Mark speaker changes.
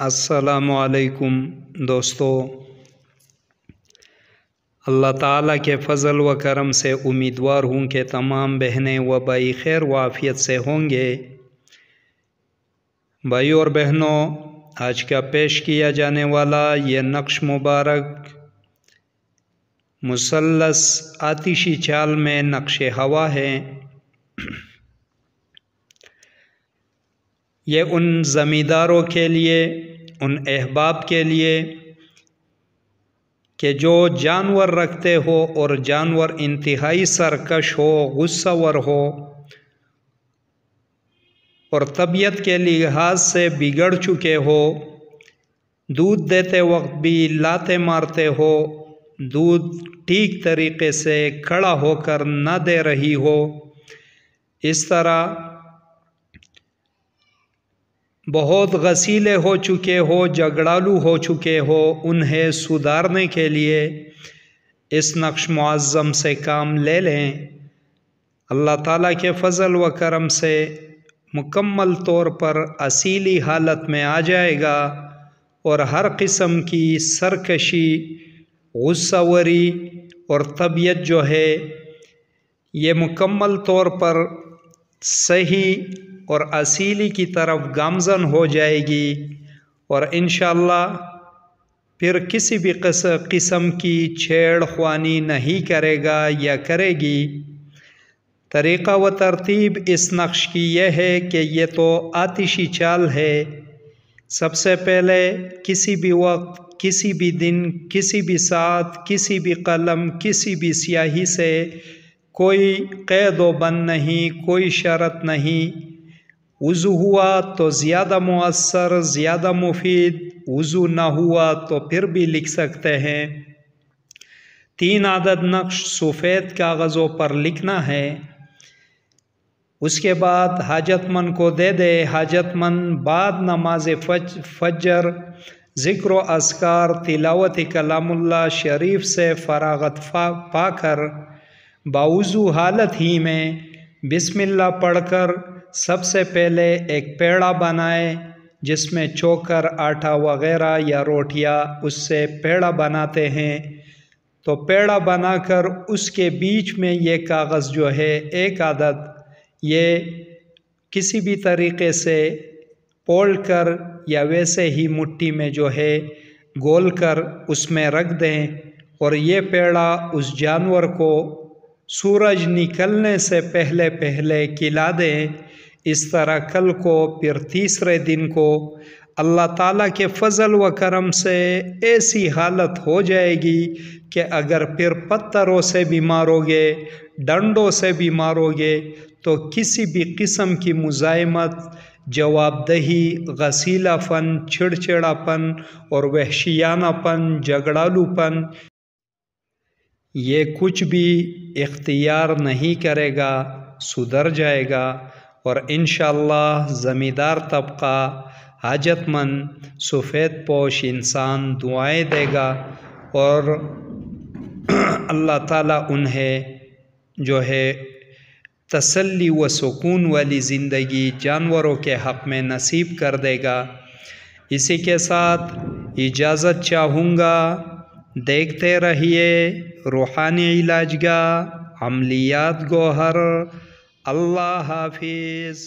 Speaker 1: अस्सलामुअलैकुम दोस्तों, अल्लाह ताला के फ़ज़ल व करम से उम्मीदवार हूँ कि तमाम बहनें व भाई खैर व आफ़ियत से होंगे। भाई और बहनों, आज का पेश किया जाने वाला ये नक्श मुबारक मुसल्लस आतिशी चाल में नक्श हवा है। ये उन ज़मींदारों के लिए, उन अहबाब के लिए कि जो जानवर रखते हो और जानवर इंतहाई सरकश हो, गुस्सावर हो और तबीयत के लिहाज से बिगड़ चुके हो, दूध देते वक्त भी लाते मारते हो, दूध ठीक तरीके से खड़ा होकर न दे रही हो, इस तरह बहुत गसीले हो चुके हो, झगड़ालू हो चुके हो, उन्हें सुधारने के लिए इस नक्श मुअज़्ज़म से काम ले लें। अल्लाह ताला के फ़ज़ल व करम से मुकम्मल तौर पर असीली हालत में आ जाएगा और हर किस्म की सरकशी, गुस्सावरी और तबीयत जो है ये मुकम्मल तौर पर सही और असीली की तरफ गामज़न हो जाएगी और इंशाअल्लाह फिर किसी भी किस्म की छेड़खानी नहीं करेगा या करेगी। तरीक़ा व तरतीब इस नक्श की यह है कि ये तो आतिशी चाल है। सबसे पहले किसी भी वक्त, किसी भी दिन, किसी भी साथ, किसी भी कलम, किसी भी स्याही से कोई क़ैद व बंद नहीं, कोई शर्त नहीं। वज़ू हुआ तो ज़्यादा मुअस्सर, ज़्यादा मुफीद, वज़ू ना हुआ तो फिर भी लिख सकते हैं। 3 आदद नक्श सफ़ेद कागज़ों पर लिखना है। उसके बाद हाजतमंद को दे दे। हाजतमंद बाद नमाज फजर ज़िक्र व अस्कार, तिलावत कलामुल्लाह शरीफ से फ़रागत पाकर बावुज़ू हालत ही में बिस्मिल्लाह पढ़कर सबसे पहले एक पेड़ा बनाए, जिसमें चोकर, आटा वग़ैरह या रोटियां उससे पेड़ा बनाते हैं। तो पेड़ा बनाकर उसके बीच में ये कागज़ जो है, एक आदत, ये किसी भी तरीक़े से पोल कर या वैसे ही मुट्ठी में जो है गोल कर उसमें रख दें और ये पेड़ा उस जानवर को सूरज निकलने से पहले पहले खिला दें। इस तरह कल को फिर तीसरे दिन को अल्लाह ताला के फ़ज़ल व करम से ऐसी हालत हो जाएगी कि अगर फिर पत्थरों से भी मारोगे, डंडों से भी मारोगे तो किसी भी किस्म की मुज़ाहिमत, जवाबदही, गसीलापन, चिड़चिड़ापन और वहशियानापन, झगड़ालूपन ये कुछ भी इख्तियार नहीं करेगा, सुधर जाएगा और इंशाअल्लाह ज़मींदार तबका, हाजतमंद, सफ़ेद पोश इंसान दुआएं देगा और अल्लाह ताला उन्हें जो है तसल्ली व सुकून वाली ज़िंदगी जानवरों के हक़ में नसीब कर देगा। इसी के साथ इजाज़त चाहूँगा। देखते रहिए रूहानी इलाजगाह, अमलियात गौहर। अल्लाह हाफिज़।